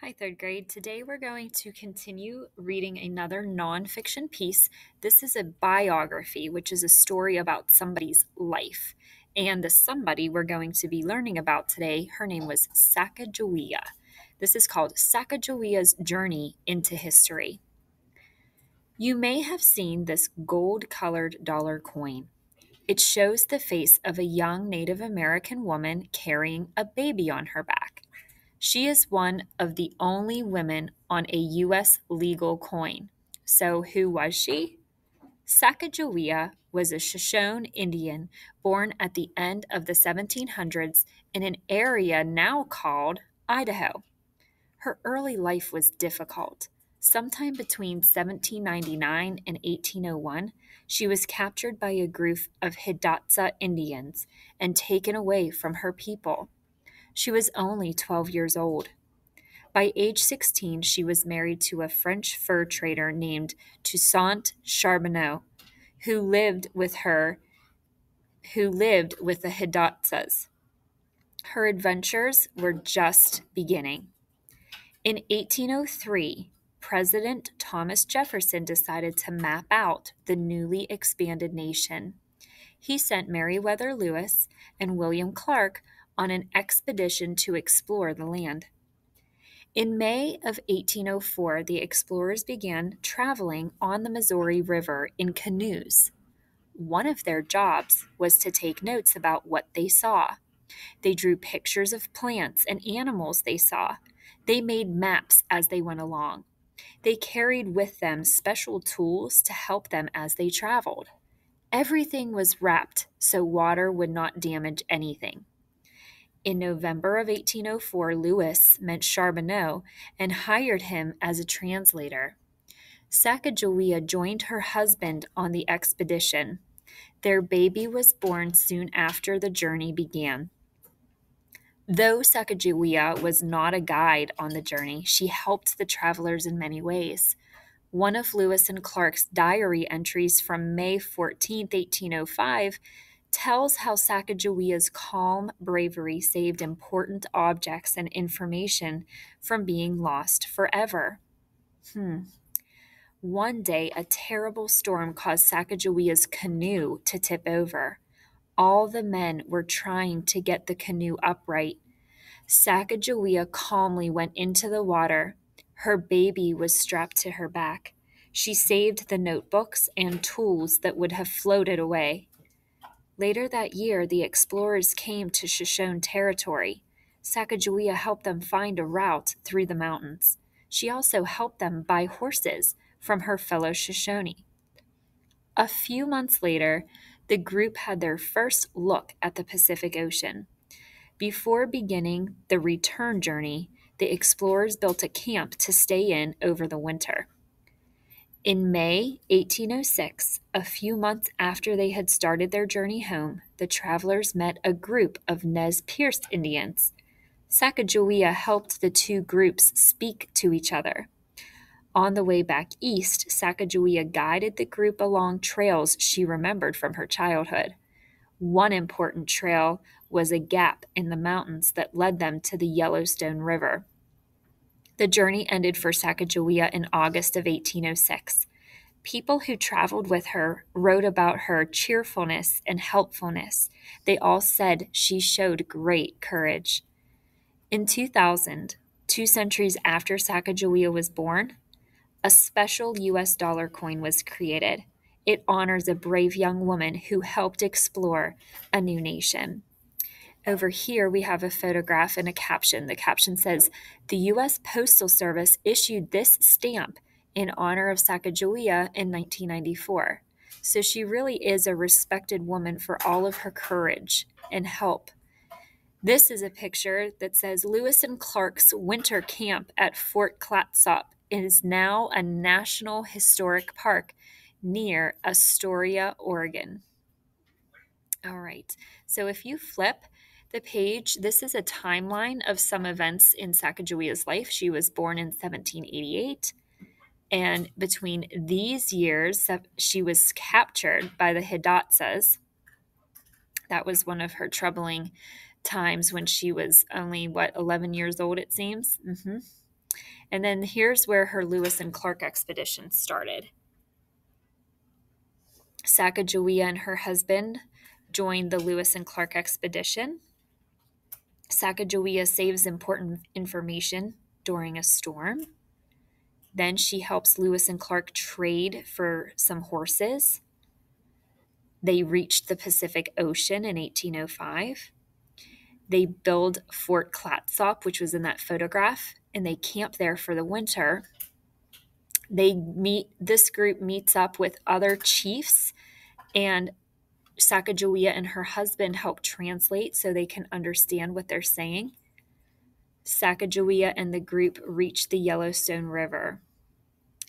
Hi, third grade. Today we're going to continue reading another nonfiction piece. This is a biography, which is a story about somebody's life. And the somebody we're going to be learning about today, her name was Sacagawea. This is called Sacagawea's Journey into History. You may have seen this gold-colored dollar coin. It shows the face of a young Native American woman carrying a baby on her back. She is one of the only women on a U.S. legal coin. So who was she? Sacagawea was a Shoshone Indian born at the end of the 1700s in an area now called Idaho. Her early life was difficult. Sometime between 1799 and 1801, she was captured by a group of Hidatsa Indians and taken away from her people. She was only 12 years old. By age 16, she was married to a French fur trader named Toussaint Charbonneau, who lived with the Hidatsas. Her adventures were just beginning. In 1803, President Thomas Jefferson decided to map out the newly expanded nation. He sent Meriwether Lewis and William Clark on an expedition to explore the land. In May of 1804, the explorers began traveling on the Missouri River in canoes. One of their jobs was to take notes about what they saw. They drew pictures of plants and animals they saw. They made maps as they went along. They carried with them special tools to help them as they traveled. Everything was wrapped so water would not damage anything. In November of 1804, Lewis met Charbonneau and hired him as a translator. Sacagawea joined her husband on the expedition. Their baby was born soon after the journey began. Though Sacagawea was not a guide on the journey, she helped the travelers in many ways. One of Lewis and Clark's diary entries from May 14, 1805, tells how Sacagawea's calm bravery saved important objects and information from being lost forever. One day, a terrible storm caused Sacagawea's canoe to tip over. All the men were trying to get the canoe upright. Sacagawea calmly went into the water. Her baby was strapped to her back. She saved the notebooks and tools that would have floated away. Later that year, the explorers came to Shoshone territory. Sacagawea helped them find a route through the mountains. She also helped them buy horses from her fellow Shoshone. A few months later, the group had their first look at the Pacific Ocean. Before beginning the return journey, the explorers built a camp to stay in over the winter. In May 1806, a few months after they had started their journey home, the travelers met a group of Nez Perce Indians. Sacagawea helped the two groups speak to each other. On the way back east, Sacagawea guided the group along trails she remembered from her childhood. One important trail was a gap in the mountains that led them to the Yellowstone River. The journey ended for Sacagawea in August of 1806. People who traveled with her wrote about her cheerfulness and helpfulness. They all said she showed great courage. In 2000, 2 centuries after Sacagawea was born, a special U.S. dollar coin was created. It honors a brave young woman who helped explore a new nation. Over here, we have a photograph and a caption. The caption says, "The U.S. Postal Service issued this stamp in honor of Sacagawea in 1994. So she really is a respected woman for all of her courage and help. This is a picture that says Lewis and Clark's winter camp at Fort Clatsop is now a National Historic Park near Astoria, Oregon. All right, so if you flip the page, this is a timeline of some events in Sacagawea's life. She was born in 1788, and between these years, she was captured by the Hidatsas. That was one of her troubling times when she was only, 11 years old, it seems. And then here's where her Lewis and Clark expedition started. Sacagawea and her husband joined the Lewis and Clark expedition. Sacagawea saves important information during a storm. Then she helps Lewis and Clark trade for some horses. They reached the Pacific Ocean in 1805. They build Fort Clatsop, which was in that photograph, and they camp there for the winter. This group meets up with other chiefs, and Sacagawea and her husband help translate so they can understand what they're saying. Sacagawea and the group reach the Yellowstone River.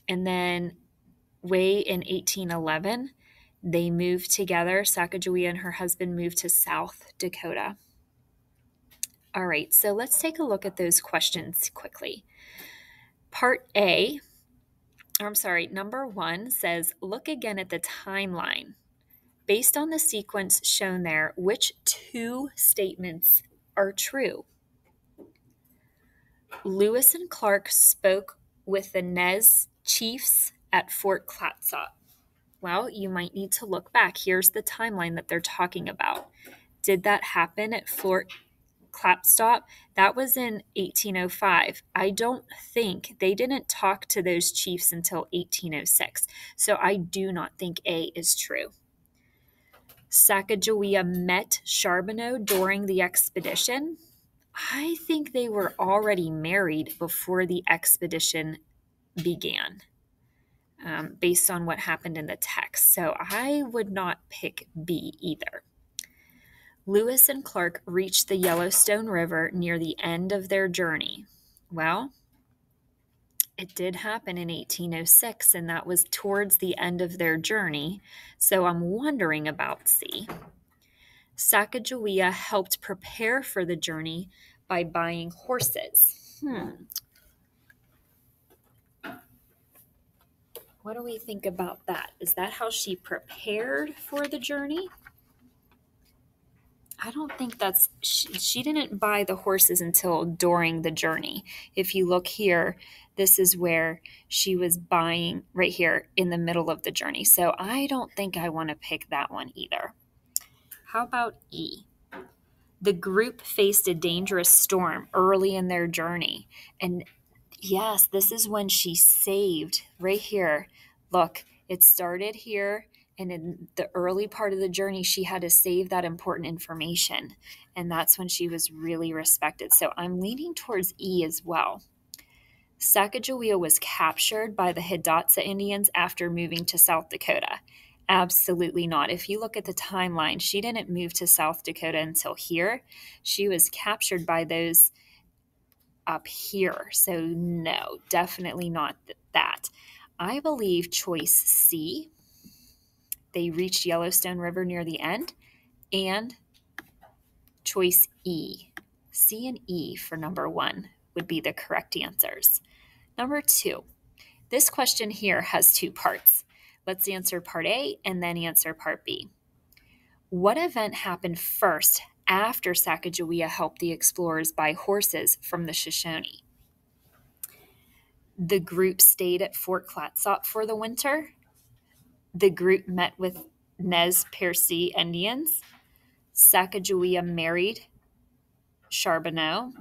And then way in 1811, they moved together. Sacagawea and her husband moved to South Dakota. All right, so let's take a look at those questions quickly. Number 1 says, look again at the timeline. Based on the sequence shown there, which 2 statements are true? Lewis and Clark spoke with the Nez chiefs at Fort Clatsop. Well, you might need to look back. Here's the timeline that they're talking about. Did that happen at Fort Clatsop? That was in 1805. I don't think they didn't talk to those chiefs until 1806. So I do not think A is true. Sacagawea met Charbonneau during the expedition. I think they were already married before the expedition began, based on what happened in the text. So I would not pick B either. Lewis and Clark reached the Yellowstone River near the end of their journey. Well, it did happen in 1806, and that was towards the end of their journey. So I'm wondering about C. Sacagawea helped prepare for the journey by buying horses. What do we think about that? Is that how she prepared for the journey? I don't think she didn't buy the horses until during the journey. If you look here, this is where she was buying right here in the middle of the journey. So I don't think I want to pick that one either. How about E? The group faced a dangerous storm early in their journey. And yes, this is when she saved right here. Look, it started here. And in the early part of the journey, she had to save that important information. And that's when she was really respected. So I'm leaning towards E as well. Sacagawea was captured by the Hidatsa Indians after moving to South Dakota. Absolutely not. If you look at the timeline, she didn't move to South Dakota until here. She was captured by those up here. So no, definitely not that. I believe choice C. They reached Yellowstone River near the end. And choice E. C and E for number 1 would be the correct answers. Number 2. This question here has 2 parts. Let's answer part A and then answer part B. What event happened first after Sacagawea helped the explorers buy horses from the Shoshone? The group stayed at Fort Clatsop for the winter. The group met with Nez Perce Indians. Sacagawea married Charbonneau.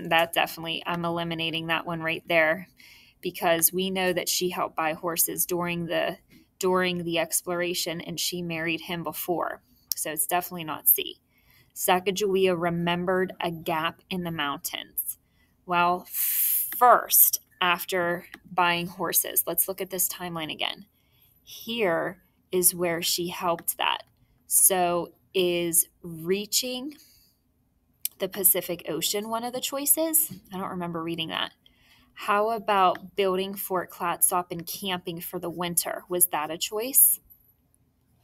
That definitely, I'm eliminating that one right there, because we know that she helped buy horses during the exploration, and she married him before. So it's definitely not C. Sacagawea remembered a gap in the mountains. Well, first, after buying horses, let's look at this timeline again. Here is where she helped that. So is reaching the Pacific Ocean one of the choices? I don't remember reading that. How about building Fort Clatsop and camping for the winter? Was that a choice?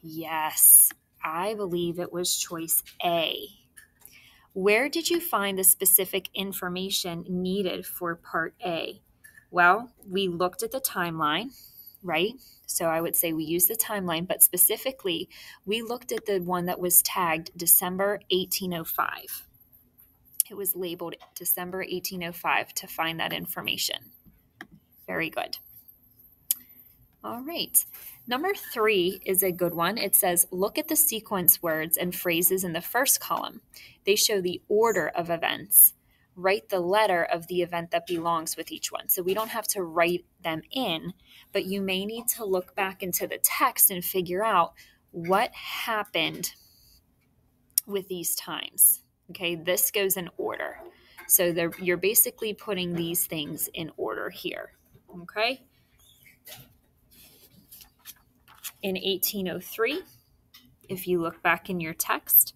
Yes, I believe it was choice A. Where did you find the specific information needed for part A? Well, we looked at the timeline, right? So I would say we used the timeline, but specifically, we looked at the one that was tagged December 1805. It was labeled December 1805 to find that information. Very good. All right. Number 3 is a good one. It says, look at the sequence words and phrases in the first column. They show the order of events. Write the letter of the event that belongs with each one. So we don't have to write them in, but you may need to look back into the text and figure out what happened with these times. Okay, this goes in order. So you're basically putting these things in order here. Okay. In 1803, if you look back in your text,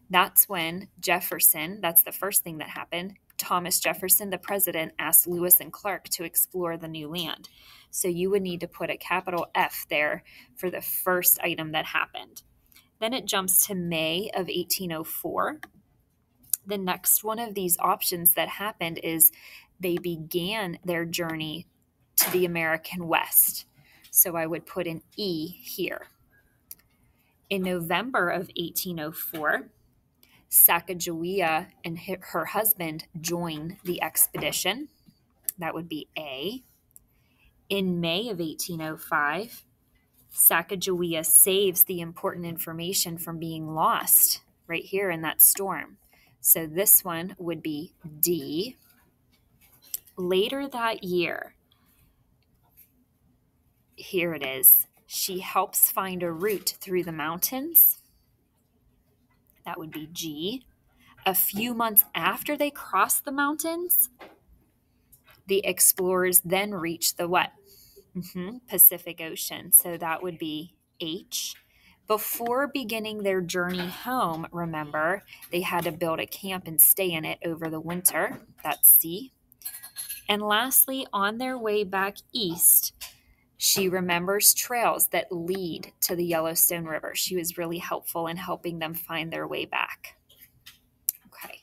that's when Jefferson, that's the first thing that happened. Thomas Jefferson, the president, asked Lewis and Clark to explore the new land. So you would need to put a capital F there for the first item that happened. Then it jumps to May of 1804. The next one of these options that happened is they began their journey to the American West. So I would put an E here. In November of 1804, Sacagawea and her husband join the expedition. That would be A. In May of 1805, Sacagawea saves the important information from being lost right here in that storm. So this one would be D. Later that year, here it is, she helps find a route through the mountains. That would be G. A few months after they cross the mountains, the explorers then reach the what? Pacific Ocean. So that would be H. Before beginning their journey home, remember, they had to build a camp and stay in it over the winter. That's C. And lastly, on their way back east, she remembers trails that lead to the Yellowstone River. She was really helpful in helping them find their way back. Okay.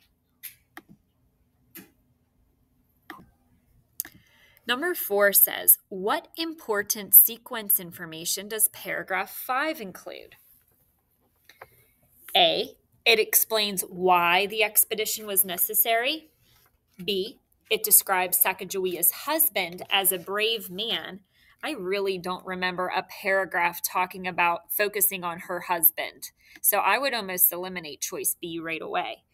Number 4 says, what important sequence information does paragraph 5 include? A, it explains why the expedition was necessary. B, it describes Sacagawea's husband as a brave man. I really don't remember a paragraph talking about focusing on her husband. So I would almost eliminate choice B right away.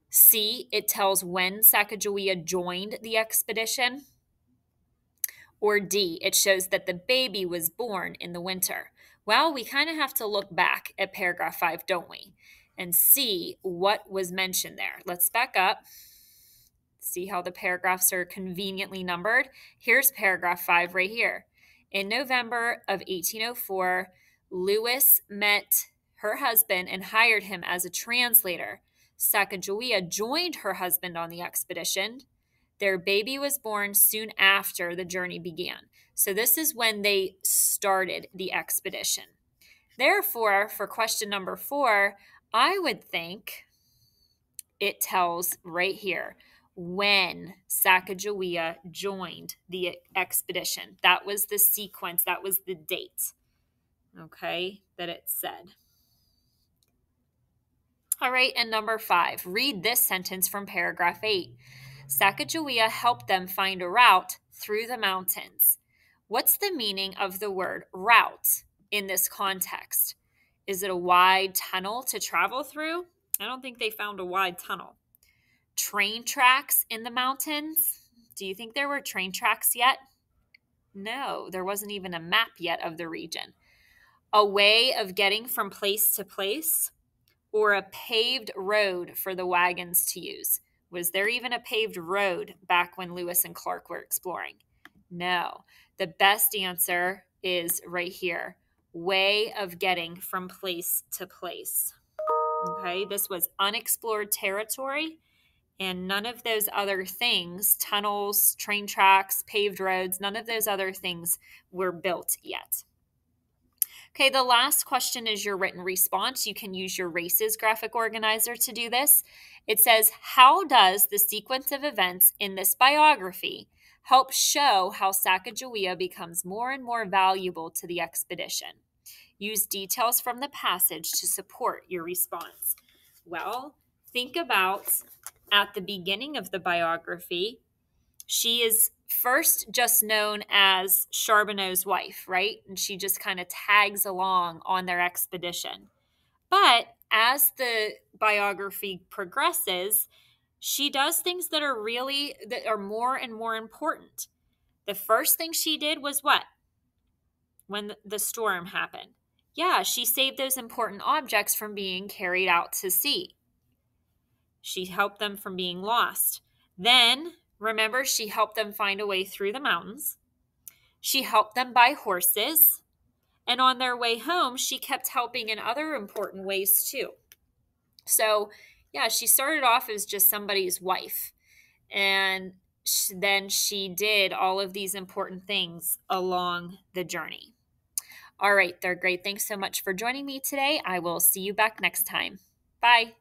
C, it tells when Sacagawea joined the expedition. Or D, it shows that the baby was born in the winter. Well, we kind of have to look back at paragraph 5, don't we? And see what was mentioned there. Let's back up. See how the paragraphs are conveniently numbered? Here's paragraph 5 right here. In November of 1804, Lewis met her husband and hired him as a translator. Sacagawea joined her husband on the expedition. Their baby was born soon after the journey began. So this is when they started the expedition. Therefore, for question number 4, I would think it tells right here when Sacagawea joined the expedition. That was the sequence. That was the date, okay, that it said. All right, and number 5, read this sentence from paragraph 8. Sacagawea helped them find a route through the mountains. What's the meaning of the word route in this context? Is it a wide tunnel to travel through? I don't think they found a wide tunnel. Train tracks in the mountains? Do you think there were train tracks yet? No, there wasn't even a map yet of the region. A way of getting from place to place, or a paved road for the wagons to use? Was there even a paved road back when Lewis and Clark were exploring? No. The best answer is right here. Way of getting from place to place. Okay, this was unexplored territory, and none of those other things, tunnels, train tracks, paved roads, none of those other things were built yet. Okay, the last question is your written response. You can use your RACES graphic organizer to do this. It says, how does the sequence of events in this biography help show how Sacagawea becomes more and more valuable to the expedition? Use details from the passage to support your response. Well, think about at the beginning of the biography, She is first just known as Charbonneau's wife, right? And she just kind of tags along on their expedition. But as the biography progresses, she does things that are more and more important. The first thing she did was what? When the storm happened. Yeah, she saved those important objects from being carried out to sea. She helped them from being lost. Then, remember, she helped them find a way through the mountains. She helped them buy horses. And on their way home, she kept helping in other important ways too. So, yeah, she started off as just somebody's wife. And then she did all of these important things along the journey. All right, they're great. Thanks so much for joining me today. I will see you back next time. Bye.